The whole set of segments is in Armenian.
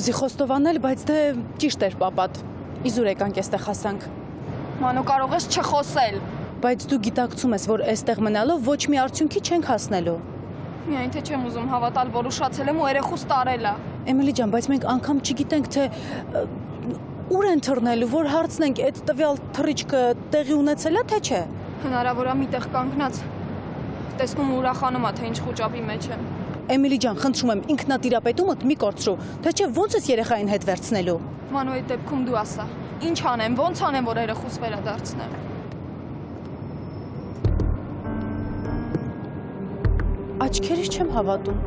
Կուզի խոստովանել, բայց դե ճիշտ էր պապատ։ Իզուր եկանք էստեղ հասանք։ Մանու կարող ես չխոսել։ Բայց դու գիտակցում ես, որ էստեղ մնալով ոչ մի արդյունքի չենք հասնելու։ Միայն թե չեմ ուզում հավատալ, որ ուշացել եմ ու երեխուս տարել է։ Էմիլի ջան, բայց մենք անգամ չգիտենք, թե ուր են թռնելու, որ հարցնենք, այդ տվյալ թռիչքը տեղի ունեցել է, թե չէ։ Հնարավոր է միտեղ կանգնած։ Տեսնում ու ուրախանում է, թե ինչ խուճապի մեջ եմ։ Էմիլի ջան, խնդրում եմ, ինքնատիրապետումդ մի կորցրու, թե չէ ո՞նց ես երեխային հետ վերցնելու։ Մանու, այդ դեպքում դու ասա։ Ինչ անեմ, ո՞նց անեմ, որ երեխուս վերադարձնեմ։ Աչքերիս չեմ հավատում։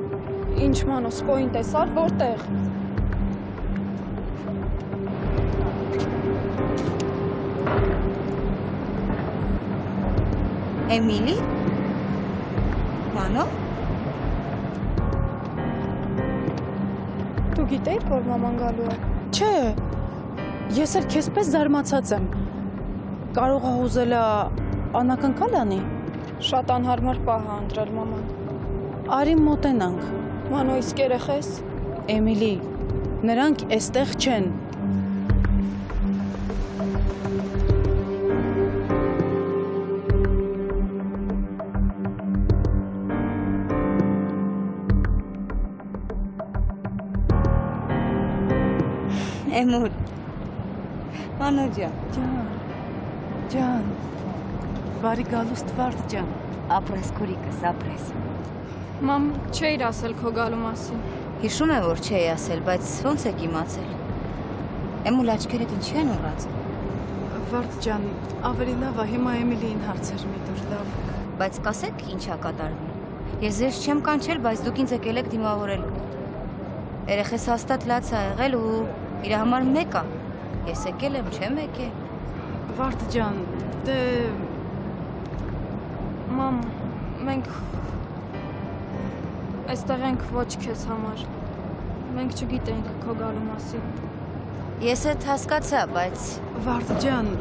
Ինչ մանու, սպոյին տեսար, որտեղ։ Էմիլի։ Մանո։ Դու գիտեիր, որ մաման գալու է։ Չէ, ես էլ քեզպես զարմացած եմ։ Կարող է ուզել անակնկալ անի։ Շատ անհարմար պահ է ընտրել մաման։ Արի մոտենանք։ Մանու, իսկ երեխես։ Էմիլի, նրանք էստեղ չեն։ Էմուր։ Մանո ջան։ Ջան, բարի գալուստ Վարդ ջան։ Ապրես քուրիկս, ապրես։ Մամ, չէիր ասել քո գալու մասին։ Հիշում եմ, որ չէի ասել, բայց ո՞նց եք իմացել։ Էմուլ աչքերդ ինչի են ուղղած։ Վարդ ջան, ավելի լավ է հիմա Էմիլիին հարցեր մի դուր լավ։ Բայց կասեք ինչա կատարվում։ Ես ձեզ չեմ կանչել, բայց դուք ինձ եկել եք դիմավորելու։ Երեխես հաստատ լաց ա եղել ու իր համար մեկ է։ Ես եկել եմ, չեմ եկել։ Վարդ ջան, դե Մամ, մենք այստեղ ենք ոչ քեզ համար։ Մենք չգիտենք քո գալու մասին։ Ես էլ հասկացա, բայց Վարդ ջան,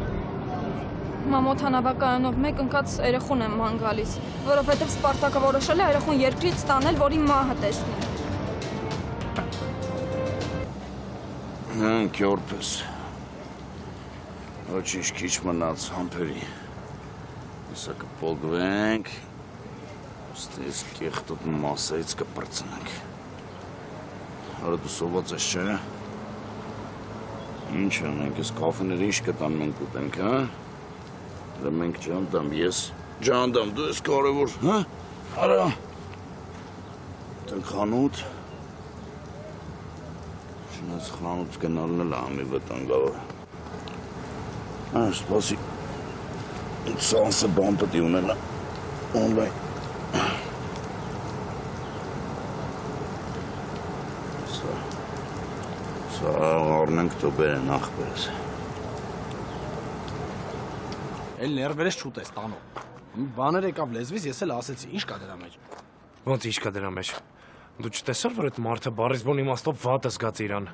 Մամ, օդանավակայանով մեկ ընկած երեխուն եմ ման գալիս, որովհետև Սպարտակը որոշել է երեխուն երկրից տանել, որ իմ մահը տեսնի։ Հնք որպես, ոչինչ քիչ մնաց համբերի, եսա կպոլգվենք, ստես կեղտոտ մասայից կպրծնենք, հարը դու սոված ես չէ, ինչ անենք, ես կավեները ինչ կտան մենք ուտենք, հա, դրա մենք ճանդամ, ես ճանդամ, դու ես կարևոր, հա, արա, տնք խանութ, Չնայած խանութ գնալն էլ ամի վտանգավոր։ Սպասի, սանսը բան պետի ունենա, օնլայն։ Սա առնենք տո բերեն աղբերս։ Էլ ներվերես չուտես տանո։ Բաներ եկավ լեզվից, ես էլ ասեցի, ինչ կա դրա մեջ։ Ոնց ինչ կա դրա մեջ։ Դու չտեսար, որ այդ մարդը բառիզբոն իմաստով վատ է զգաց իրան։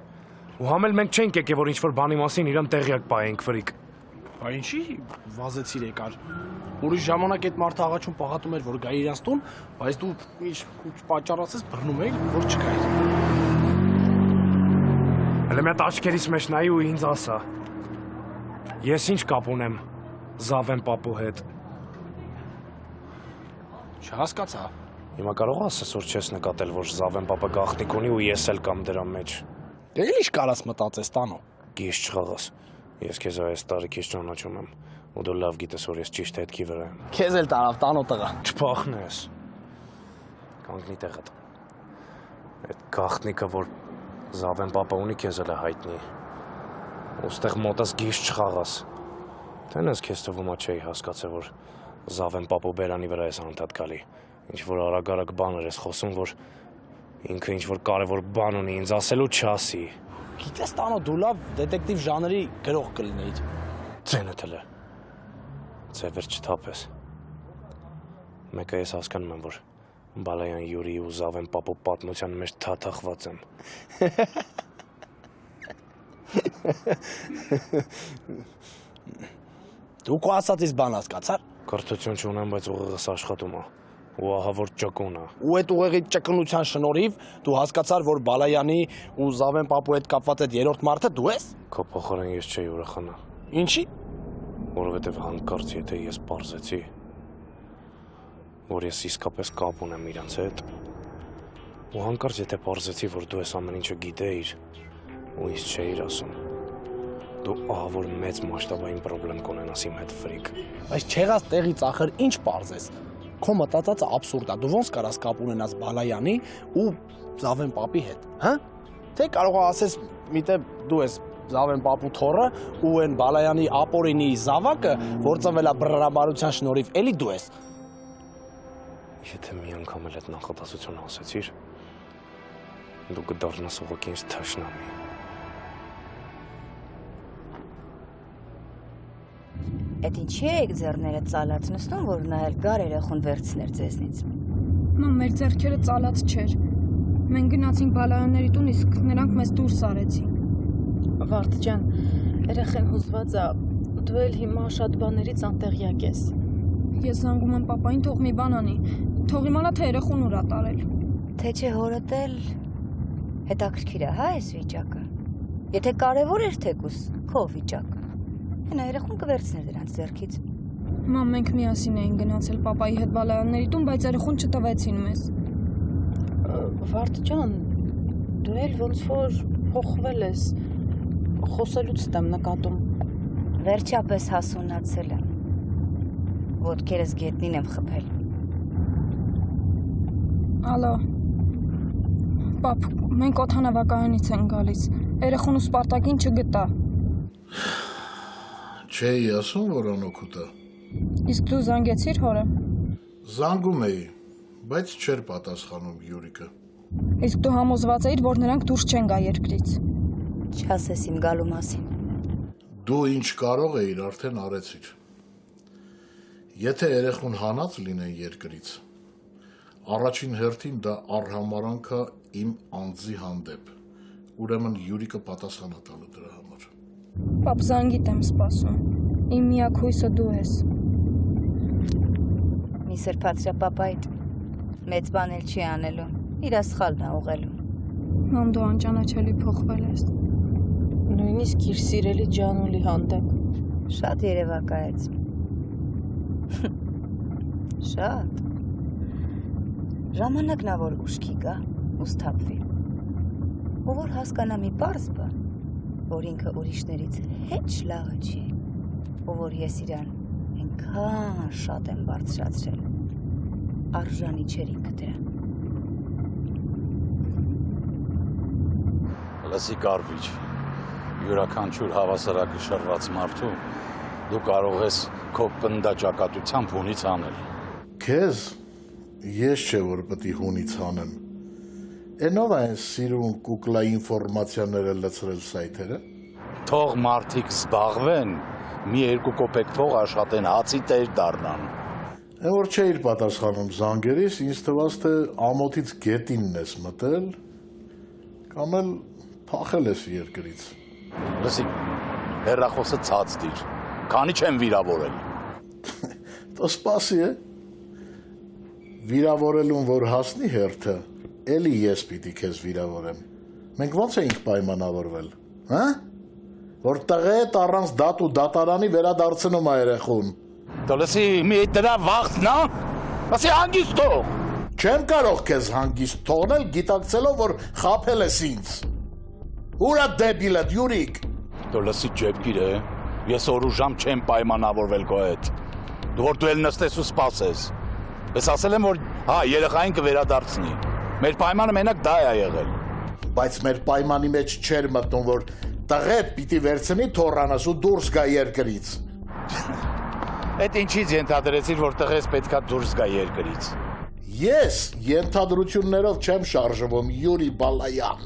Ու համ էլ մենք չենք եկել, որ ինչ-որ բանի մասին իրան տեղյակ պահենք ֆրիկ։ Բա ինչի վազեցիր եկար։ Ուրիշ ժամանակ այդ մարդը աղաչում պաղատում էր, որ գա իրանց տուն, բայց դու ինչ պատճառացես բռնում էի, որ չգայր։ Հələ մի հատ աչքերիս մեջ նայի ու ինձ ասա։ Ես ինչ կապ ունեմ Զավեն պապու հետ։ Չհասկացա։ Հիմա կարող ասես, որ չես նկատել, որ Զավեն պապը գաղտնիք ունի ու ես էլ կամ դրա մեջ։ Դե ինչ կարաս մտածես տանո։ Գիշ չխաղաս։ Ես քեզ այս տարիքից ճանաչում եմ, ու դու լավ գիտես, որ ես ճիշտ հետքի վրա եմ։ Քեզ էլ տարավ տանո տղա։ Չփախնես։ Կանգնի տեղդ։ Այդ գաղտնիքը, որ Զավեն պապը ունի, քեզ էլ է հայտնի։ Ոստեղ մոտս գիշ չխաղաս։ Տենես քեզ թվում է չէի հասկացել, որ Զավեն պապու բերանի վրա ես անդադ գալի։ Ինչ-որ արագ-արագ բաներ ես խոսում, որ ինքը ինչ-որ կարևոր բան ունի ինձ ասելու չասի։ Գիտես տանո դու լավ դետեկտիվ ժանրի գրող կլինեիր։ Ձենդ էլ է։ Ձևեր չթափես։ Մեկը ես հասկանում եմ, որ Բալայան Յուրի ու Զավեն պապու պատմության մեջ թաթախված եմ։ Դու քո ասածից բան հասկացար։ Կրթություն չունեմ, բայց ուղեղս աշխատում է։ Ու ահա որ ճկունը։ Ու այդ ուղեղի ճկնության շնորհիվ դու հասկացար, որ Բալայանի ու Զավեն պապու հետ կապված այդ երրորդ մարդը դու ես։ Քո փոխարեն ես չէի ուրախանա, Ինչի։ որովհետև հանկարծ եթե ես պարզեցի, որ ես իսկապես կապ ունեմ իրանց հետ, ու հանկարծ եթե պարզեցի, որ դու ես ամեն ինչը գիտեիր ու ինձ չէիր ասում, դու ահա որ մեծ մասշտաբային խնդրեմ կունենաս իմ հետ ֆրիկ։ Բայց չեղած տեղից ախր ինչ պարզես։ Քո մտածածը աբսուրդ է։ Դու ոնց կարաս կապ ունենաս Բալայանի ու Զավեն պապի հետ, հա։ Թե կարող ասես միտե դու ես Զավեն պապու թոռը ու այն Բալայանի ապորինի զավակը, որ ծնվել է բռնաբարության շնորհիվ, էլի դու ես։ Եթե մի անգամ էլ այդ նախադասությունը ասեցիր, դու կդառնաս ուղղակի ինձ թշնամի։ Էդ ինչի եք ձեռները ծալած նստում, որ նայել գար երեխուն վերցներ ձեզնից։ Մամ, մեր ձեռքերը ծալած չէր։ Մենք գնացինք Բալայանների տուն, իսկ նրանք մեզ դուրս արեցին։ Վարդ ջան, երեխեն հուզված է, դու էլ հիմա շատ բաներից անտեղյակ ես։ Ես զանգում եմ պապային, թող մի բան անի։ Թող իմանա, թե երեխուն ուր ա տարել։ Թե չէ հորդ էլ հետաքրքիր է, հա, այս վիճակը։ Եթե կարևոր էր թեկուս քո վիճակը, հենա երեխուն կվերցներ դրանց ձեռքից։ Մամ, մենք միասին էին գնացել պապայի հետ Բալայանների տուն, բայց երեխուն չտվեցին մեզ։ Վարդ ջան, դու էլ ոնց որ փոխվել ես, խոսելուց եմ նկատում։ Վերջապես հասունացել եմ։ Ոտքերս գետնին եմ խփել։ Ալո։ Պապ, մենք օդանավակայանից ենք գալիս։ Երեխուն ու Սպարտակին չգտա։ Չէի ասում, որ անօգուտ է։ Իսկ դու զանգեցիր հորը։ Զանգում էի, բայց չէր պատասխանում Յուրիկը։ Իսկ դու համոզված էիր, որ նրանք դուրս չեն գա երկրից։ Չասես իմ գալու մասին։ Դու ինչ կարող էիր, արդեն արեցիր։ Եթե երեխուն հանած լինեն երկրից, առաջին հերթին դա արհամարանք է իմ անձի հանդեպ։ Ուրեմն Յուրիկը պատասխան է տալու դրա համար։ Պապ, զանգիտ եմ սպասում։ Իմ միակ հույսը դու ես։ Մի սրբացրա պապայդ մեծ բան էլ չի անելու։ Իր սխալն է ուղղելու։ Մամ, դու անճանաչելի փոխվել ես։ Նույնիսկ իր սիրելի Ջանուլի հանդեպ։ Շատ երևակայեց։ Շատ։ Ժամանակն է, որ ուշքի գա ու սթափվի։ Ու որ հասկանա մի պարզ բան, որ ինքը ուրիշներից հետ լավը չի, ու որ ես իրան այնքան շատ եմ բարձրացրել, արժանի չէր ինքը դրան։ Լսի Կարվիչ, յուրաքանչյուր հավասարակշռված մարդու դու կարող ես քո պնդաճակատությամբ հունից անել։ Քեզ ես չէ որ պետք է հունից հանեմ։ Էնով այն սիրուն կուկլա ինֆորմացիաները լցրել սայթերը։ Թող մարդիկ զբաղվեն, մի երկու կոպեկ թող աշխատեն, հացի տեր դառնան։ Այն որ չէիր պատասխանում զանգերիս, ինձ թվաց թե ամոթից գետինն ես մտել, կամ էլ փախել ես երկրից։ Լսի, հեռախոսը ցած դիր, քանի չեմ վիրավորել։ Տո սպասի է։ Վիրավորելուն որ հասնի հերթը, էլի ես պիտի քեզ վիրավորեմ։ Մենք ո՞նց էինք պայմանավորվել, հա? Որ տղետ առանց դատ ու դատարանի վերադարձնում է երեխուն։ Դու լսի, մի դրա վախտն է, ասի հանգիստ թող։ Չեմ կարող քեզ հանգիստ թողնել, գիտակցելով, որ խաբել ես ինձ։ Ուրա դեբիլդ, Յուրիկ։ Դու լսի ջեպկիր է, ես օր ու ժամ չեմ պայմանավորվել քո հետ։ Դու որ դու էլ նստես ու սպասես։ Ես ասել եմ, որ հա, երեխային կվերադարձնի։ Մեր պայմանը մենակ դա է եղել։ Բայց մեր պայմանի մեջ չէր մտնում, որ տղետ պիտի վերցնի թոռանս ու դուրս գա երկրից։ Այդ ինչից ենթադրեցիր, որ տղես պետքա դուրս գա երկրից։ Ես ենթադրություններով չեմ շարժվում, Յուրի Բալայան։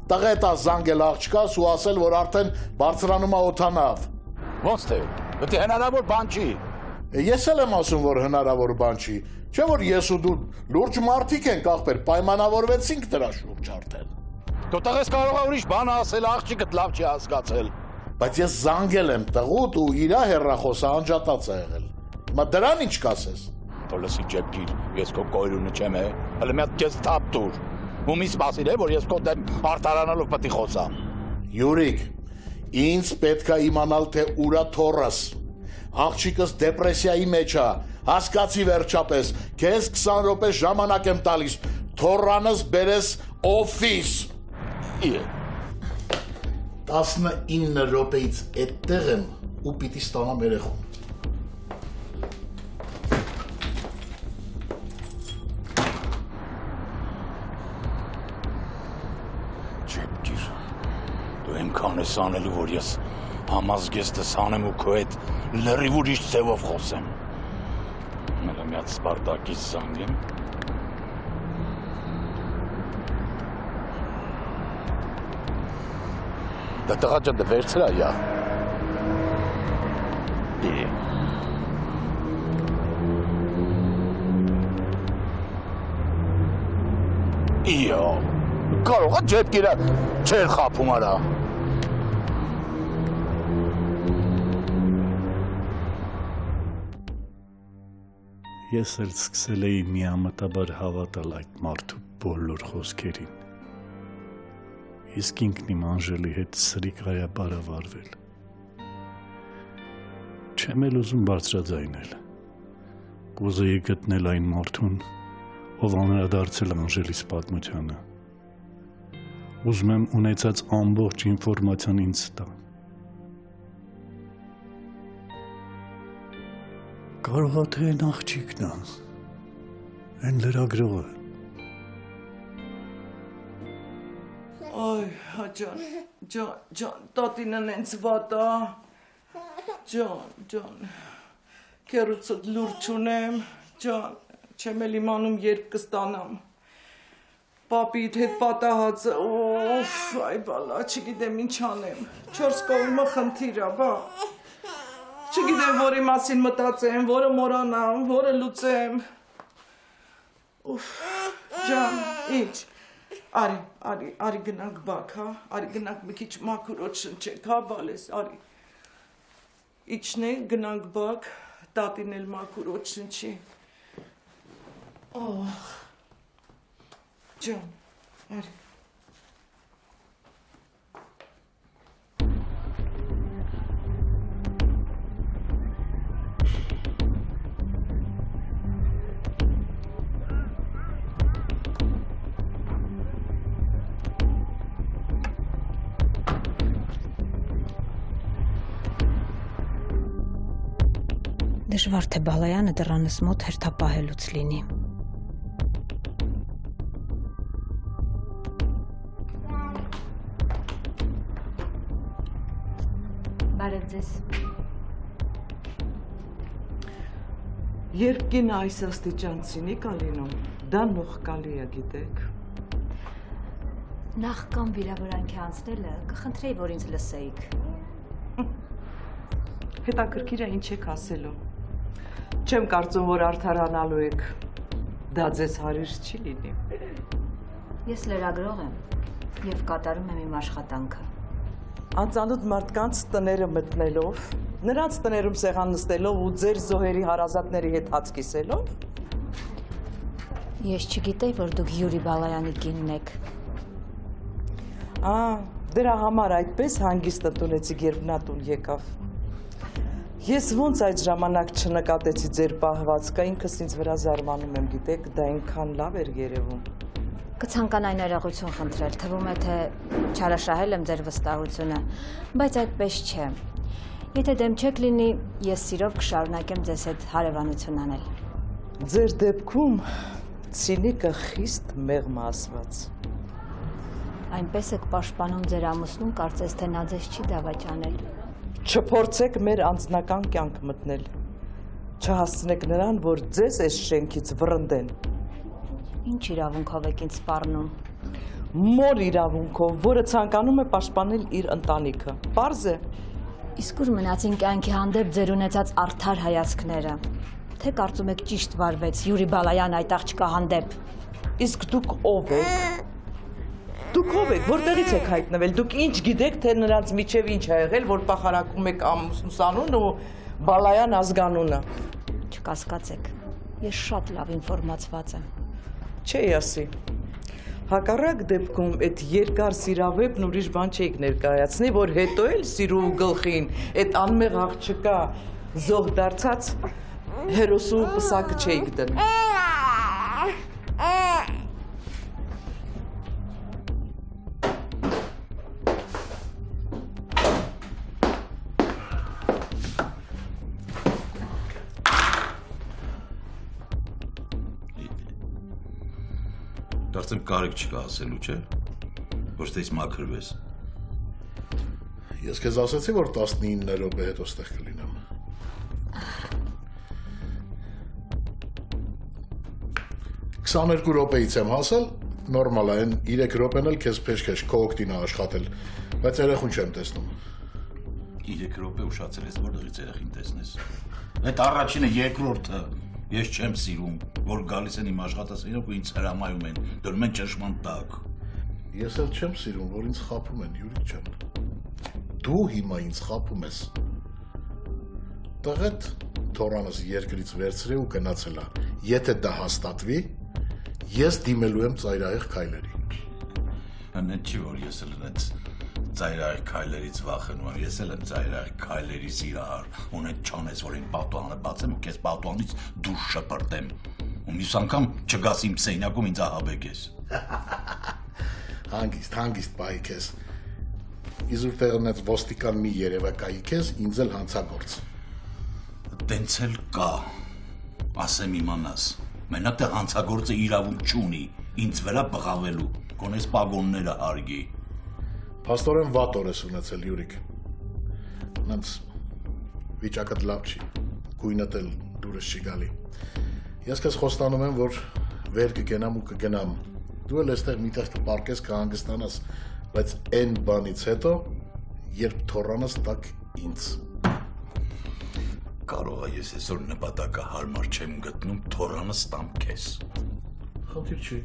Տղետա զանգել աղջկաս ու ասել, որ արդեն բարձրանում է օդանավ։ Ոնց թե, դա հնարավոր բան չի։ Ես էլ եմ ասում, որ հնարավոր բան չի։ Չէ՞ որ ես ու դու լուրջ մարդիկ ենք ախպեր, պայմանավորվեցինք դրա շուրջ արդեն։ Դու տղես կարող է ուրիշ բան ասել, աղջիկդ լավ չի հասկացել։ Բայց ես զանգել եմ տղուտ ու իրա հեռախոսը անջատած է եղել։ Հիմա դրան ինչ կասես։ Տոլսի ջեպքիր, ես քո կոյրունը չեմ է, հələ մի հատ քեզ թափ տուր։ Ու մի սպասիր է, որ ես քո դեմ արտարանալով պետք է խոսամ։ Յուրիկ, ինձ պետք է իմանալ, թե ուրա թորս։ Աղջիկս դեպրեսիայի մեջ է, հասկացի վերջապես, քեզ 20 րոպե ժամանակ եմ տալիս, թորանս բերես օֆիս։ 19 րոպեից այդտեղ եմ ու պիտի ստանամ երեխուն։ Ջեպքիր, դու այնքան ես անելու, որ ես համազգեստս անեմ ու քո հետ լրիվ ուրիշ ձևով խոսեմ։ Մելը մի հատ Սպարտակից զանգեմ։ Դա տղա ջան, դե վերցրա յա։ Իո, կարող է ջեպքիրը չեր խափում արա։ Ես էլ սկսել էի միամտաբար հավատալ այդ մարդու բոլոր խոսքերին։ Իսկ ինքն իմ Անժելի հետ սրիկայա բարավարվել։ Չեմ էլ ուզում բարձրաձայնել։ Կուզեի գտնել այն մարդուն, ով անդրադարձել Անժելիս պատմությանը։ Ուզում եմ ունեցած ամբողջ ինֆորմացիան ինձ տա։ Կարող է թե այն աղջիկն է, այն լրագրողը։ Ay can tatinen en svata. Can. Kerutsa lurçunem. Can. Չեմ իմանում երբ կստանամ։ Պապիդ հետ պատահածը, այ բալա, չգիտեմ ինչ անեմ։ 4 կողմը խնդիր է, բա։ Չգիտեմ որի մասին մտածեմ, որը մոռանամ, որը լուծեմ։ Ջան, ինչ։ Արի գնանք բակ, հա։ Արի գնանք մի քիչ մաքուրոտ շնչենք, հա, բալես, արի։ Իջնենք, գնանք բակ, տատին էլ մաքուրոտ շնչի։ Ջան, արի։ Դժվար թե Բալայանը դռանս մոտ հերթապահելուց լինի։ Բարև ձեզ։ Երբ կինը այս աստիճան ցինիկ ա լինում, դա նողկալի է, գիտեք։ Նախ կամ վիրավորանքի անցնելը կխնդրեի, որ ինձ լսեիք։ Հետաքրքիր է ինչ եք ասելու։ Չեմ կարծում, որ արդարանալու եք։ Դա ձեզ հարիր չի լինի։ Ես լրագրող եմ և կատարում եմ իմ աշխատանքը։ Անծանոթ մարդկանց տները մտնելով, նրանց տներում սեղան նստելով ու ձեր զոհերի հարազատների հետ հաց կիսելով։ Ես չգիտեի, որ դուք Յուրի Բալայանի կինն եք։ Դրա համար այդպես հանգիստ ընդունեցիք, երբ նա տուն եկավ։ Ես ոնց այդ ժամանակ չնկատեցի ձեր պահվածքը, ինքս ինձ վրա զարմանում եմ, գիտեք, դա այնքան լավ էր երևում։ Կցանկանայի ներողություն խնդրել, թվում է, թե չարաշահել եմ ձեր վստահությունը, բայց այդպես չէ։ Եթե դեմ չեք լինի, ես սիրով կշարունակեմ ձեզ հետ հարևանություն անել։ Ձեր դեպքում ցինիկը խիստ մեղմ ասված։ Այնպես եք պաշտպանում ձեր ամուսնուն, կարծես թե նա ձեզ չի դավաճանել։ Չփորձեք մեր անձնական կյանք մտնել։ Չհասցնեք նրան, որ ձեզ այս շենքից վռնդեն։ Ինչ իրավունքով եք ինձ սպառնում։ Մոր իրավունքով, որը ցանկանում է պաշտպանել իր ընտանիքը։ Պարզ է։ Իսկ ուր մնացին կյանքի հանդեպ ձեր ունեցած արդար հայացքները։ Թե կարծում եք ճիշտ վարվեց Յուրի Բալայան այդ աղջկա հանդեպ։ Իսկ դուք ով եք։ Դուք ով եք, որտեղից եք հայտնվել, դուք ինչ գիտեք, թե նրանց միջև ինչ է եղել, որ պախարակում եք ամուսնուս անունը ու Բալայան ազգանունը։ Չկասկածեք, Ես շատ լավ ինֆորմացված եմ։ Չի ասի։ Հակառակ դեպքում այդ երկար սիրավեպն ուրիշ բան չէիք ներկայացնի, որ հետո էլ սիրու գլխին այդ անմեղ աղջկա զոհ դարձած հերոսու պսակը չէիք դնի։ Կարծեմ կարիք չկա ասելու, չէ՞։ Ոչ թե մաքրվես։ Ես քեզ ասացի, որ 19 րոպե հետո ստեղ կլինեմ։ Քսաներկու րոպեից եմ հասել, նորմալ է, այն 3 րոպեն էլ քեզ փեշքեշ քո օգտին ա աշխատել, բայց երեխուն չեմ տեսնում։ 3 րոպե ուշացել ես, որտեղից երեխին տեսնես։ Այդ առաջինը, երկրորդը ես չեմ սիրում, որ գալիս են իմ աշխատասենյակ ու ինձ հրամայում են, դնում են ճնշման տակ։ Ես էլ չեմ սիրում, որ ինձ խաբում են, Յուրիկ ջան։ Դու հիմա ինձ խաբում ես։ Տղետ թորանս երկրից վերցրե ու գնացել ա։ Եթե դա հաստատվի, ես դիմելու եմ ծայրահեղ քայլերի։ Անեն չի, որ ես էլ ունեց ծայրահեղ քայլերից վախենում եմ, ես էլ եմ ծայրահեղ քայլերի սիրահար, ունեն չանես, որ այն պատուանը բացեմ ու քեզ պատուանից դուրս շպրտեմ, ու մյուս անգամ չգաս իմ սենյակում ինձ ահաբեկես։ Հանգիստ պահի քեզ, իզուր տեղնեց ոստիկան մի երևակայի քեզ, ինձ էլ հանցագործ։ Տենց էլ կա, ասեմ իմանաս, մենակ թե հանցագործը իրավունք չունի, ինձ վրա բղավելու, կոնես պագոնները հարգի։ Փաստորեն վատ օր ես ունեցել, Յուրիկ։ Նենց վիճակդ լավ չի, գույնդ էլ դուրս չի գալի։ Ես քեզ խոստանում եմ, որ վեր կգնամ ու կգնամ։ Դու էլ այստեղ միտեղ կպարկես, կհանգստանաս, բայց այն բանից հետո, երբ թորանս տակ ինձ։ Կարող է ես այսօր նպատակը հարմար չեմ գտնում, թորանս տամ քեզ։ Խնդիր չի,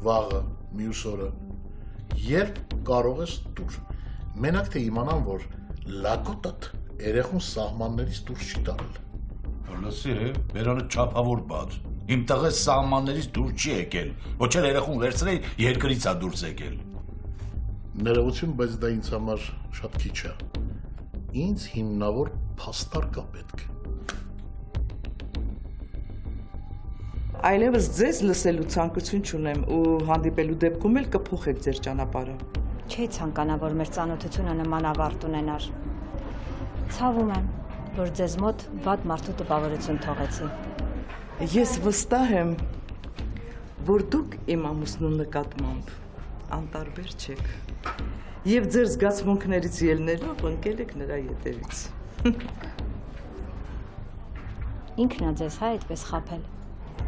վաղը, մյուս օրը, երբ կարող ես դուր, մենակ թե իմանամ, որ լակոտդ երեխուն սահմաններից դուրս չի տարել։ Լսի է, բերանը չափավոր բաց, իմ տղես սահմաններից դուրս չի եկել, ոչ էլ երեխուն վերցրել երկրից ա դուրս եկել։ Ներողություն, բայց դա ինձ համար շատ քիչ է։ Ինձ հիմնավոր փաստար կա պետք։ Այլևս ձեզ լսելու ցանկություն չունեմ ու հանդիպելու դեպքում էլ կփոխեք ձեր ճանապարհը։ Չի ցանկանա, որ մեր ծանոթությունը նման ավարտ ունենար։ Ցավում եմ, որ ձեզ մոտ վատ մարդու տպավորություն թողեցի։ Ես վստահ եմ, որ դուք իմ ամուսնու նկատմամբ անտարբեր չեք եւ ձեր զգացմունքներից ելնելով ընկել եք նրա ետևից։ Ինքն է ձեզ հայ այդպես խաբել։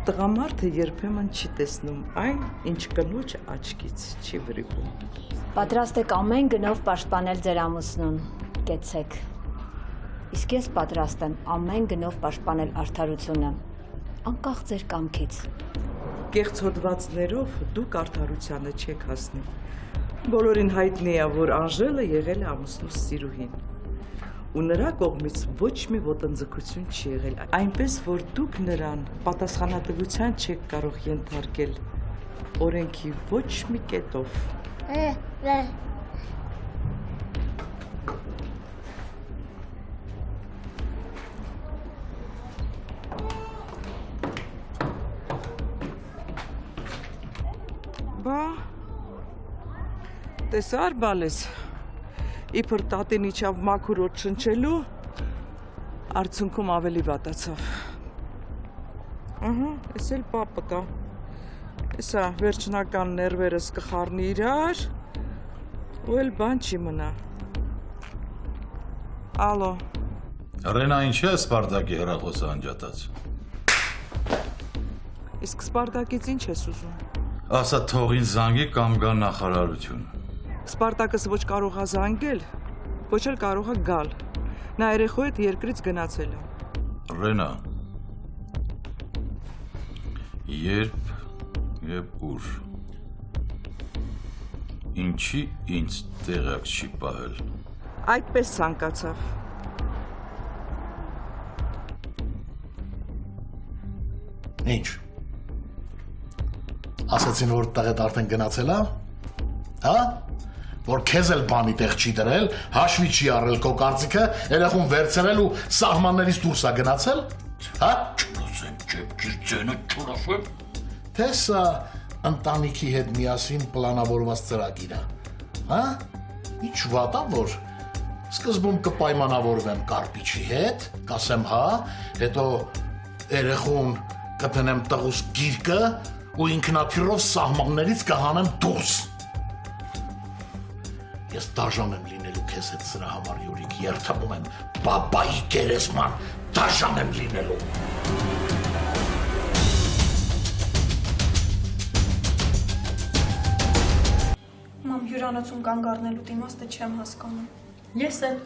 Տղամարդը երբեմն չի տեսնում այն, ինչ կնոջ աչքից չի վրիպում։ Պատրաստ եք ամեն գնով պաշտպանել ձեր ամուսնուն, կեցեք։ Իսկ ես պատրաստ եմ ամեն գնով պաշտպանել արդարությունը, անկախ ձեր կամքից։ Կեղծ հոդվածներով դուք արդարությանը չեք հասնի։ Բոլորին հայտնի է, որ Անժելը եղել է ամուսնուս սիրուհին։ Ու նրա կողմից ոչ մի ոտնձգություն չի եղել, այնպես որ դուք նրան պատասխանատվության չեք կարող ենթարկել օրենքի ոչ մի կետով։ Բա տեսար բալես իբր տատին իջավ մաքուր օդ շնչելու, արդյունքում ավելի վատացավ։ Ահա, ես էլ պապը կա։ Եսա վերջնական ներվերս կխառնի իրար, ու էլ բան չի մնա։ Ալո։ Ռենա, ինչ է Սպարտակի հեռախոսը անջատած։ Իսկ Սպարտակից ինչ ես ուզում։ Ասա թողին զանգի կամ գա նախարարություն։ Սպարտակս ոչ կարող է զանգել, ոչ էլ կարող է գալ։ Նա երեխու հետ երկրից գնացել է։ Ռենա, երբ եւ ուր։ Ինչի ինձ տեղակ չի պահել։ Այդպես ցանկացավ։ Ինչ։ Ասացին, որ տղեդ արդեն գնացել է։ Հա? Որ քեզ էլ բանի տեղ չի դրել, հաշվի չի առել քո կարծիքը, երեխուն վերցրել ու սահմաններից դուրս է գնացել։ Հա? Չլսեմ, ջեբջրցենը չորաշեմ։ Թե սա ընտանիքի հետ միասին պլանավորված ծրագիր է։ Հա? Ինչ վատ է, որ սկզբում կպայմանավորվեմ Կարպիչի հետ, կասեմ հա, հետո երեխուն կտնեմ տղուս գիրկը ու ինքնաթիռով սահմաններից կհանեմ դուրս։ Ես դաժան եմ լինելու քեզ հետ սրա համար, Յուրիկ, երթվում եմ բաբայի գերեզման, դաժան եմ լինելու։ Մամ, հյուրանոցում կանգ առնելու իմաստը չեմ հասկանում։ Ես էլ։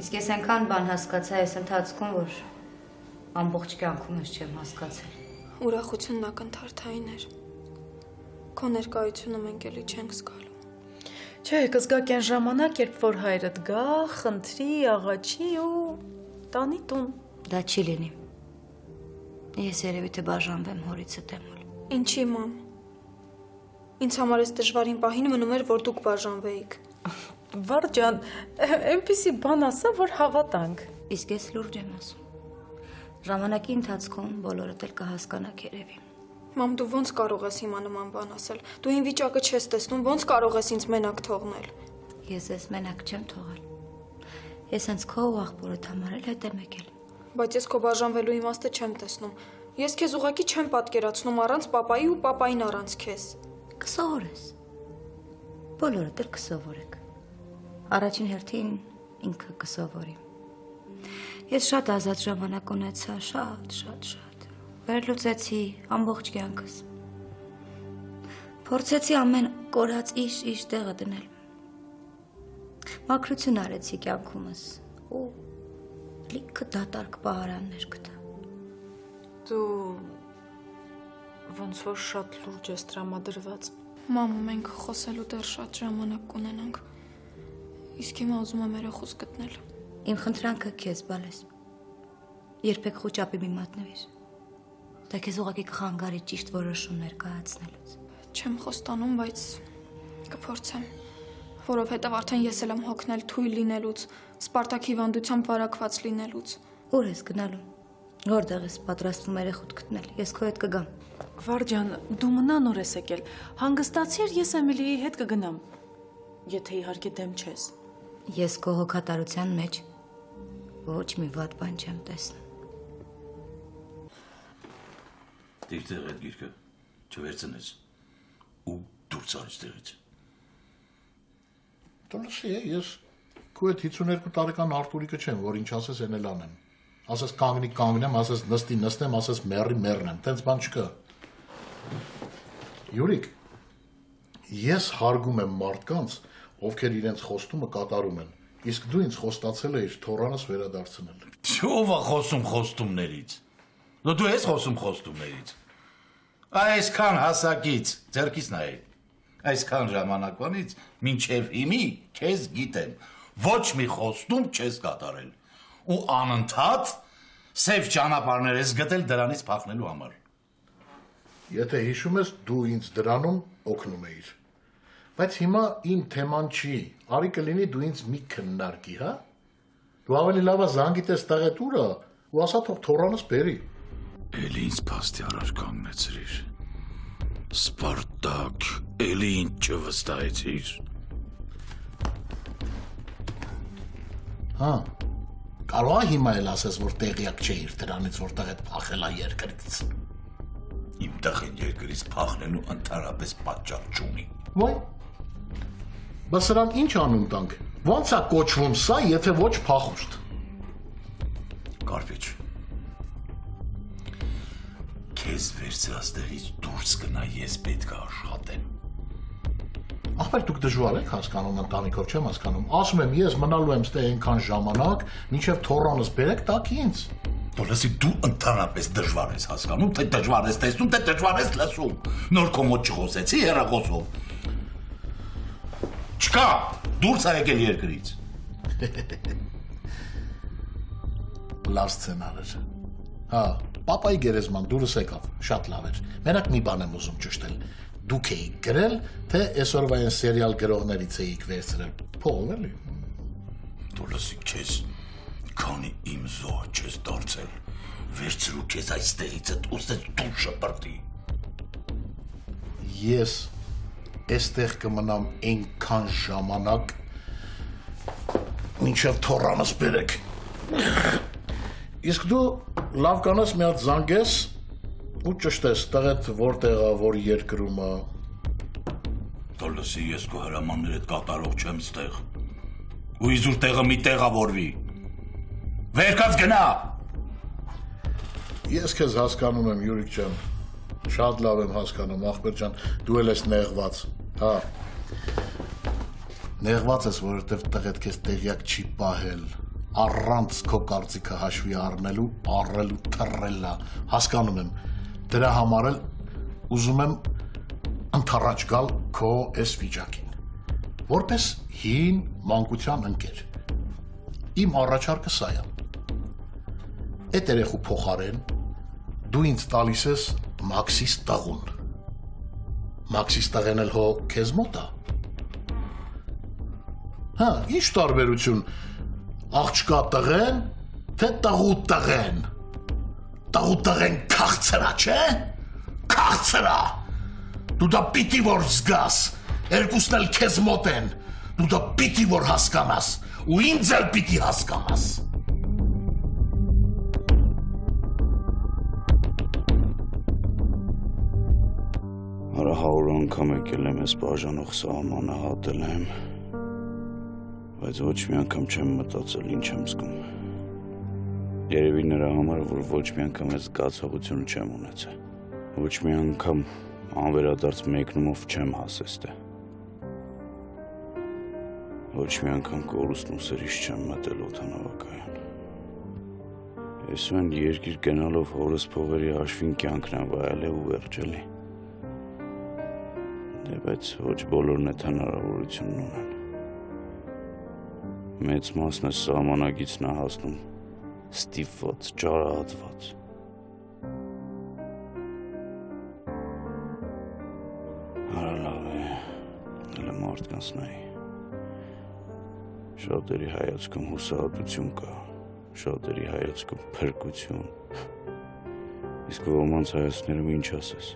Իսկ ես այնքան բան հասկացա այս ընթացքում, որ ամբողջ կյանքում ես չեմ հասկացել։ Ուրախությունն ակնթարթային էր։ Քո ներկայությունը մենք էլի չենք զգալու։ Չէ, կզգաք այն ժամանակ, երբ որ հայրդ գա, խնդրի, աղաչի ու տանի տուն։ Դա չի լինի։ Ես երևի թե բաժանվեմ հորիցդ եմ ալ։ Ինչի, մամ։ Ինձ համար այս դժվարին պահին մնում էր, որ դուք բաժանվեիք։ Վար ջան, այնպիսի բան ասա, որ հավատանք։ Իսկ ես լուրջ եմ ասում։ Ժամանակի ընթացքում բոլորդ էլ կհասկանաք երևի։ Մամ, դու ոնց կարող ես հիմա նման բան ասել։ Դու իմ վիճակը չես տեսնում, ոնց կարող ես ինձ մենակ թողնել։ Ես ես մենակ չեմ թողել։ Ես հենց քո ու աղբորդ համար էլ հետ եմ եկել։ Բայց ես քո բաժանվելու իմաստը չեմ տեսնում։ Ես քեզ ուղղակի չեմ պատկերացնում առանց պապայի ու պապային առանց քեզ։ Կսովորես։ Բոլորդ էլ կսովորեք։ Առաջին հերթին ինքը կսովորի։ Ես շատ ազատ ժամանակ ունեցա, շատ։ Վերլուծեցի ամբողջ կյանքս։ Փորձեցի ամեն կորած իշ տեղը դնել։ Մաքրություն արեցի կյանքումս ու լիքը դատարկ պահարաններ գտա։ Դու ոնց որ շատ լուրջ ես տրամադրված։ Մամ, մենք խոսելու դեռ շատ ժամանակ կունենանք։ Իսկ հիմա ուզում եմ երախուս գտնել։ Իմ խնդրանքը քեզ բալես։ Երբեք խոճապի մի մատնվիր։ Դա քեզ ուղղակի կխանգարի ճիշտ որոշումներ կայացնելուց։ Չեմ խոստանում, բայց կփորձեմ, որովհետև արդեն ես էլ եմ հոգնել թույլ լինելուց, Սպարտակի հիվանդությամբ վարակված լինելուց։ Ուր ես գնալու։ Որտեղ ես պատրաստվում երեխուդ գտնել։ Ես քո հետ կգամ։ Վար ջան, դու մնա նոր ես եկել։ Հանգստացիր, ես Էմիլիի հետ կգնամ։ Եթե իհարկե դեմ չես։ Ես քո հոգատարության մեջ ոչ մի վատ բան չեմ տեսնում։ Դիրտեղ այդ գիրկը չվերցնես ու դուրս արից տեղից։ Տոլսի է, ես քո այդ 52 տարեկան Արտուրիկը չեմ, որ ինչ ասես են էլ անեմ։ Ասես կանգնեմ, ասես նստեմ, ասես մեռնեմ, տենց բան չկա։ Յուրիկ, ես հարգում եմ մարդկանց, ովքեր իրենց խոստումը կատարում են, իսկ դու ինձ խոստացել էիր թորանս վերադարձնել։ Ո՞վ է խոսում խոստումներից։ Դու ես խոսում խոստումներից։ Այսքան հասակից, ձերքից նայ։ Այսքան ժամանակվանից մինչև հիմի քեզ գիտեմ։ Ոչ մի խոստում չես կատարել։ Ու անընդհատ սև ճանապարհներ ես գտել դրանից փախնելու համար։ Եթե հիշում ես, դու ինձ դրանում օգնում էիր։ Բայց հիմա իմ թեման չի, արի կլինի դու ինձ մի քննարկի, հա։ Դու ավելի լավ է զանգիտես տղետուրը ու ասա թող թորանս բերի։ Էլի ինձ փաստի առաջ կանգնեցրիր։ Սպարտակ, էլի ինչ չվստահեցիր։ Հա, կարող է հիմա էլ ասես, որ տեղյակ չէիր դրանից, որ տղեդ փախել է երկրից։ Իմ տղեն երկրից փախնելու ընդհանրապես պատճառ չունի։ Ոայ, բա սրան ինչ անուն տանք, ոնց է կոչվում սա, եթե ոչ փախուստ։ Կարպիչ, քեզ վերցրած տեղից դուրս գնա, ես պետք է աշխատեմ։ Ախպեր դուք դժվար եք հասկանում, ընտանիքով չեմ հասկանում, ասում եմ ես մնալու եմ ստե այնքան ժամանակ, մինչև թորանս բերեք տաք ինձ։ Դոլեսի դու ընդհանրապես դժվար ես հասկանում, թե դժվար ես տեսնում, թե դժվար ես լսում։ Նոր քո մոտ չխոսեցի հեռախոսով։ Չկա, դուրս ա եկել երկրից։ Լավ սցենար էր։ Հա, պապայի գերեզման դուրս եկավ, շատ լավ էր։ Մենակ մի բան եմ ուզում ճշտել։ Դուք էիք գրել, թե այսօրվա այն սերիալ գրողներից էիք վերցրել։ Փող էլի։ Դու լսի քեզ, քանի իմ զոհ չես դարձել, վերցրու քեզ այստեղից այդ ուստեց դու շպրտի։ Ես այստեղ կմնամ այնքան ժամանակ, մինչև թոռանս բերեք։ Իսկ դու լավ կանես մի հատ զանգես ու ճշտես տղետ որտեղ է, որ երկրում է։ Դու լսի, ես քո հրամանները կատարող չեմ ստեղ։ Ու իզուր տեղը մի տեղավորվի։ Վերքած գնա։ Ես քեզ հասկանում եմ, Յուրիկ ջան։ Շատ լավ եմ հասկանում, ախպեր ջան, դու էլ ես նեղված, հա։ Նեղված ես, որովհետև տղետ քեզ տեղյակ չի պահել, առանց քո կարծիքը հաշվի առնելու, առել ու թռելա, հասկանում եմ, դրա համար էլ ուզում եմ ընդառաջ գալ քո այս վիճակին, որպես հին մանկության ընկեր, իմ առաջարկը սա է, այդ երեխու փոխարեն դու ինձ տալիս ես Մաքսիս տղուն, Մաքսիս տղեն էլ հո քեզ մոտ է, հա, ինչ տարբերություն, աղջկա տղեն, թե տղու տղեն, տղու տղեն քաղցրա, չէ, քաղցրա, դու դա պիտի որ զգաս, երկուսն էլ քեզ մոտ են, դու դա պիտի որ հասկանաս, ու ինձ էլ պիտի հասկանաս, Արա 100 անգամ եկել եմ ես բաժանող սահմանը հատել եմ, բայց ոչ մի անգամ չեմ մտածել ինչ եմ զգում։ Երևի նրա համար, որ ոչ մի անգամ այս զգացողությունը չեմ ունեցել։ Ոչ մի անգամ անվերադարձ մեկնումով չեմ հասել ստե։ Ոչ մի անգամ կորուստն ու սրից չեմ մտել օդանավակայան։ Ես ու այն երկիր գնալով հորս փողերի հաշվին կյանքն եմ վայելել ու վերջել։ Բայց ոչ բոլորն այդ հնարավորությունն ունեն։ Մեծ մասն է սահմանագիցն է հասնում, ստիպված, ճարահատված։ Արա լավ է, հələ մարդկանց նայի։ Շատերի հայացքում հուսահատություն կա, շատերի հայացքում փրկություն։ Իսկ ոմանց հայացքներում ինչ ասես։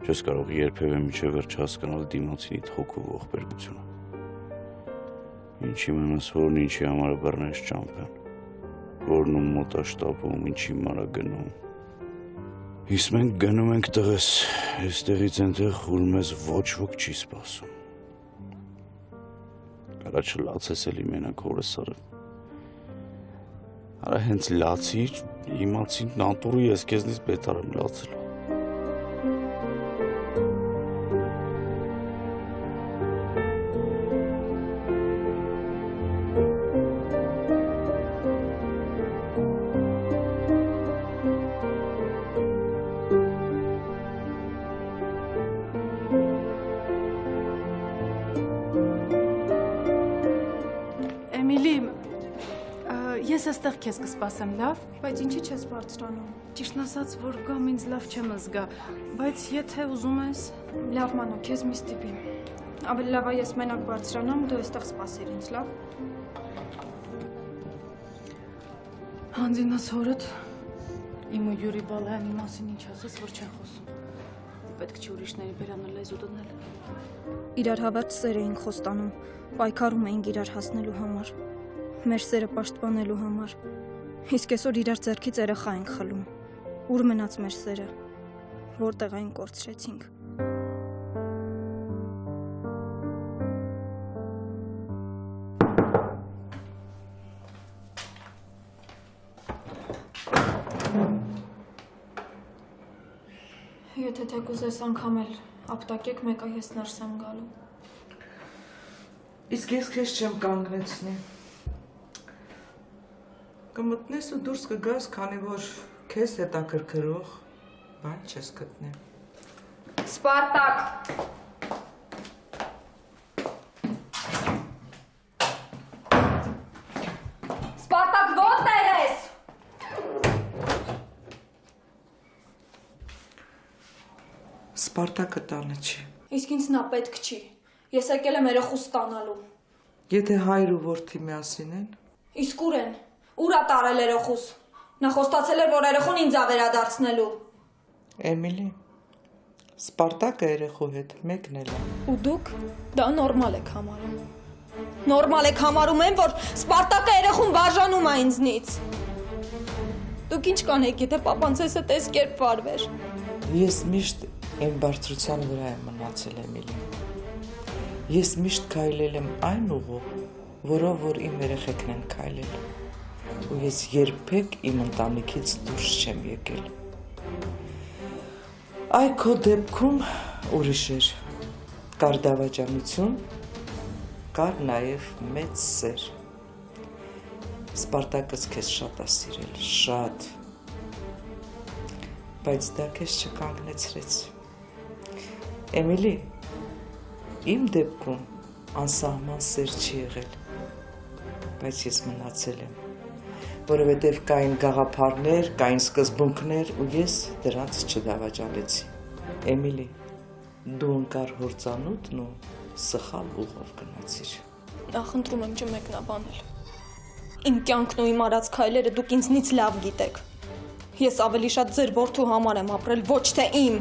Չես կարող երբևէ միջև վերջ հասկանալ դիմացինիդ հոգու ողբերգությունը։ Ինչ իմանաս, որն ինչի համար է բռնես ճամփեն, որն ում մոտ է շտապում, ինչի մարա գնում։ Իսկ մենք գնում ենք տղես, այստեղից այնտեղ, ուր մեզ ոչ ոք չի սպասում։ Արա չլացես էլի մենակ հորս սարը։ Արա հենց լացիր, իմացին նատուրի ես քեզնից բետար եմ լացել։ Ես այստեղ քեզ կսպասեմ, լավ? Բայց ինչի չես բարձրանում։ Ճիշտն ասած, որ գամ ինձ լավ չեմ զգա, բայց եթե ուզում ես, Լավ մանո, քեզ մի ստիպի։ Ավելի լավ է ես մենակ բարձրանամ, դու այստեղ սպասիր ինձ, լավ։ Հանձինս հորդ իմ ու Յուրի Բալայանի մասին ինչ ասես, որ չեն խոսում։ Պետք չի ուրիշների բերանը լեզու դնել։ Իրար հավերժ սեր էինք խոստանում, պայքարում էինք իրար հասնելու համար։ Մեր սերը պաշտպանելու համար։ Իսկ այսօր իրար ձեռքից երեխա ենք խլում։ Ուր մնաց մեր սերը։ Որտեղ այն կորցրեցինք։ Եթե թեկուզ ես անգամ էլ ապտակեք, մեկը ես ներս եմ գալու։ Իսկ ես քեզ չեմ կանգնեցնի։ Կմտնես ու դուրս կգաս, քանի որ քեզ հետաքրքրող բան չես գտնի։ Սպարտակ։ Սպարտակ, որտեղ ես։ Սպարտակը տանը չի։ Իսկ ինձ նա պետք չի։ Ես եկել եմ երախուս ստանալու։ Եթե հայր ու որդի միասին են, Իսկ ուր են։ Ուր ա տարել երախուս։ Նա խոստացել էր, որ երախուն ինձ ա վերադարձնելու։ Էմիլի, Սպարտակը երեխու հետ մեկն էլ է։ Ու դուք դա նորմալ եք համարում։ Նորմալ եք համարում են, որ Սպարտակը երախուն բաժանում է ինձնից։ Դուք ինչ կանեք, եթե papan ձեզ հետ այս կերպ վարվեր։ Ես միշտ այն բարձրության վրա եմ մնացել, Էմիլի։ Ես միշտ քայլել եմ այն ուղով, որով որ իմ երեխեքն են քայլել։ Ու ես երբեք իմ ընտանիքից դուրս չեմ եկել։ Այ քո դեպքում ուրիշ էր։ Կար դավաճանություն, կար նաև մեծ սեր։ Սպարտակս քեզ շատ է սիրել, շատ։ Բայց դա քեզ չկանգնեցրեց։ Էմիլի, իմ դեպքում անսահման սեր չի եղել, բայց ես մնացել եմ, որովհետև կային գաղափարներ, կային սկզբունքներ ու ես դրանց չդավաճանեցի։ Էմիլի, դու ընկար հորձանուտն ու սխալ ուղով գնացիր։ Նախընտրում եմ չմեկնաբանել։ Իմ կյանքն ու իմ արած քայլերը դուք ինձնից լավ գիտեք։ Ես ավելի շատ ձեր որդու համար եմ ապրել, ոչ թե իմ։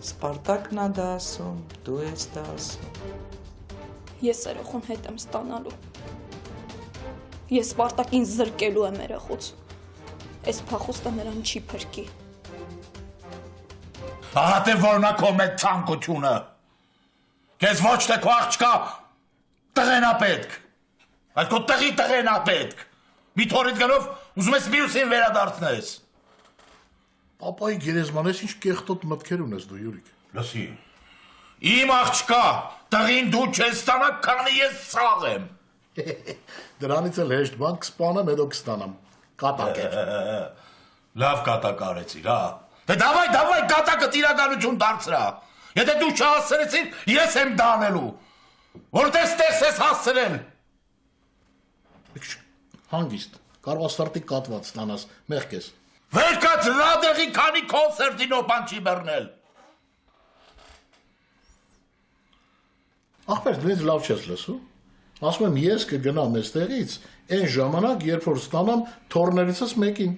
Սպարտակն ա դա ասում, դու ես դա ասում։ Ես երախուն հետ եմ ստանալու։ Ես Սպարտակին զրկելու եմ երախուց։ Այս փախուստը նրան չի փրկի։ Ահա թե որն է քո մեծ ցանկությունը։ Քեզ ոչ թե քո աղջկա տղեն ա պետք, այլ քո տղի տղեն ա պետք։ Մի թորից գնով ուզում ես մյուսին վերադարձնես։ Պապայի գերեզմանես ինչ կեղտոտ մտքեր ունես դու, Յուրիկ։ Լսի, իմ աղջկա տղին դու չես ստանա, քանի ես սաղ եմ։ Դրանից էլ հեշտ բան կսպանեմ, հետո կստանամ։ Կատակ էր։ Լավ կատակ արեցիր, հա։ Դե դավայ կատակը իրականություն դարձրա։ Եթե դու չհասցրեցիր, ես եմ դա անելու։ Որտե՞ս տես ես հասցրել։ Հանգիստ, կարող աստարտի կատված ստանաս, մեղք ես։ Վերկաց ռադեղի քանի կոնսերտի նոպան չի բռնել։ Ախպեր, դու ինձ լավ չես լսում։ Ասում եմ, ես կգնամ այստեղից այն ժամանակ, երբ որ ստանամ թորներիցս մեկին։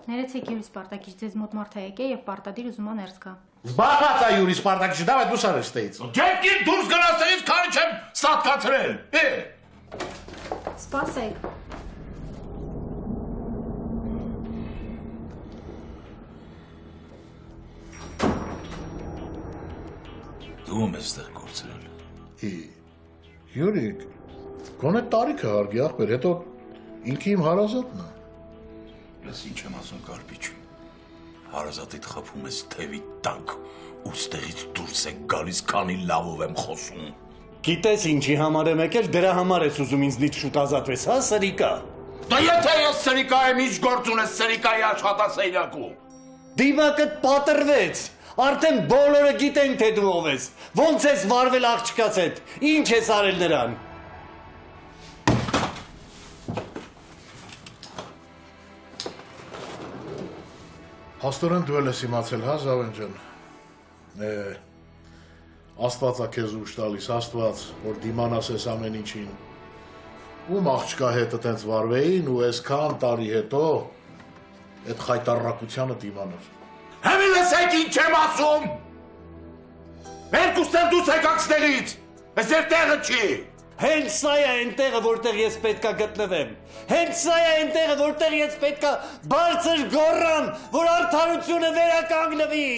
Ներեցեք Յուրի Սպարտակիչ, ձեզ մոտ մարդ է եկել եւ պարտադիր ուզում ա ներս գա։ Զբաղված է Յուրի Սպարտակիչը, դավայ դու սար էստեից։ Ջեկիր դուրս գնաս տեղից, քանի չեմ սատկացրել։ Սպասեք։ Դու ում ես տեղ կործրել։ Յուրիկ, գոնե տարիքը հարգի ախպեր, հետո ինքը իմ հարազատն է։ Ես ինչ եմ ասում կարպիչ։ Հարազատիդ խփում ես թևի տակ, ու ստեղից դուրս է գալիս, քանի լավով եմ խոսում։ Գիտես ինչի համար եմ եկել, դրա համար ես ուզում ինձնից շուտ ազատվես, հա, սրիկա։ Դա եթե ես սրիկա եմ, ինչ գործ ունես սրիկայի աշխատասենյակում։ Դիմակդ պատրվեց։ Արդեն բոլորը գիտեն, թե դու ով ես։ Ոնց ես վարվել աղջկաց հետ։ Ինչ ես արել նրան։ Հաստորեն դու էլ ես իմացել, հա, Զավեն ջան։ Աստված ա քեզ ուժ տալիս, Աստված, որ դիմանաս ես ամեն ինչին։ Ում աղջկա հետը տենց վարվեին ու այսքան տարի հետո այդ խայտարակությանը դիմանար։ Հեմի լսեք ինչ եմ ասում։ Երկուսն էլ դուս եկաք ստեղից։ Ես ձեր տեղը չի։ Հենց սա է այն տեղը, որտեղ ես պետքա գտնվեմ։ Հենց սա է այն տեղը, որտեղ ես պետքա բարձր գոռամ, որ արդարությունը վերականգնվի։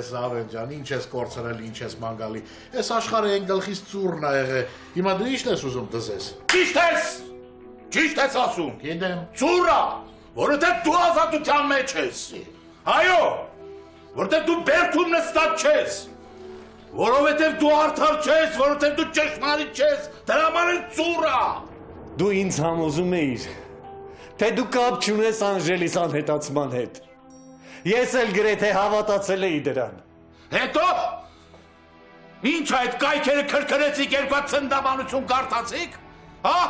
Զավեն ջան, ինչ ես կորցրել, ինչ ես մանգալի։ Այս աշխարհը այն գլխից ծուրն ա եղել։ Հիմա դու ի՞նչն ես ուզում դզես։ Ճիշտ ես ասում։ Գիտեմ։ Ծուրա, որովհետև դու ազատության մեջ ես։ Այո, որովհետև դու բերդում նստած չես։ Որովհետև դու արդար չես, որովհետև դու ճշմարիտ չես, դրա համար էլ ծուրա։ Դու ինձ համոզում էիր, թե դու կապ չունես Անժելիս անհետացման հետ։ Ես էլ գրեթե հավատացել էի դրան։ Հետո ինչ այդ կայքերը քրքրեցիք, երկու ցնդամանություն կարդացիք, հա?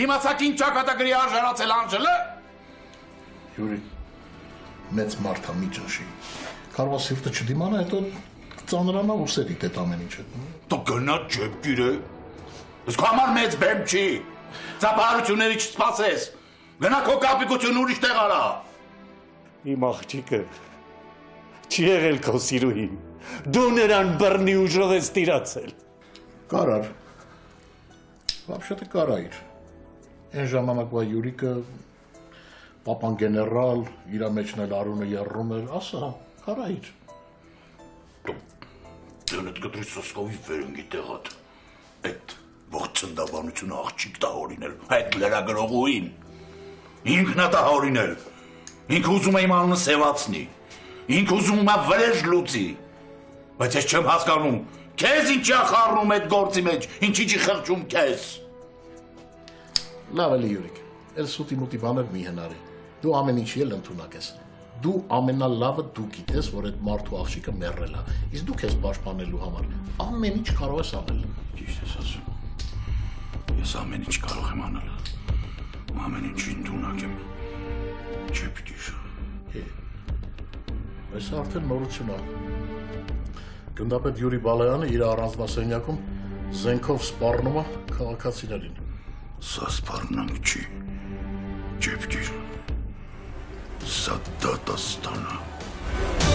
Իմացաք ինչ ճակատագրի արժանացել Անժելը։ Յուրի, մեծ մարդա մի ճնշի։ Կարող է սիրտը չդիմանա, հետո ծանրանա ու սերի դետ ամեն ինչը։ Դու գնա ջեպկիրը։ Իսկ համար մեծ բեմ չի։ Ծափարությունների չսպասես։ Գնա քո կապիկությունը ուրիշ տեղ արա։ Իմ աղջիկը չի եղել քո սիրուհին։ Դու նրան բռնի ուժով ես տիրացել։ Կարար։ Вообще-то կարայր։ Այն ժամանակվա Յուրիկը պապան գեներալ, իր մեջն էլ Արունը երռում էր, ասա, կարայր։ Դրանդ գտրի սոսկովի վերնգի տեղատ։ Այդ ողջ ծնդաբանությունը աղջիկ տա հորինել, այդ լրագրողուին։ Ինքն է տա հորինել։ Ինքը ուզում է իմ անունը սևացնի։ Ինքը ուզում է վրեժ լուծի։ Բայց ես չեմ հասկանում, քեզ ինչի է խառնում այդ գործի մեջ, ինչի չի խղճում քեզ։ Լավ էլի Յուրիկ, էլ սուտի մուտի բաներ մի հնարի։ Դու ամեն ինչի էլ ընդունակ ես։ Դու ամենալավը դու գիտես, որ այդ մարդու աղջիկը մեռել է։ Իսկ դու քեզ պաշտպանելու համար ամեն ինչ կարող ես անել։ Ճիշտ ես ասում։ Ես ամեն ինչ կարող եմ անել։ Ու ամեն ինչի ընդունակ եմ։ Չպիտի։ Այս արդեն նորություն է։ Գնդապետ Յուրի Բալայանը իր առանձնասենյակում զենքով սպառնում է քաղաքացիներին։ Սա սպառնանք չի։ Չպիտի։ Սա դատաստան է։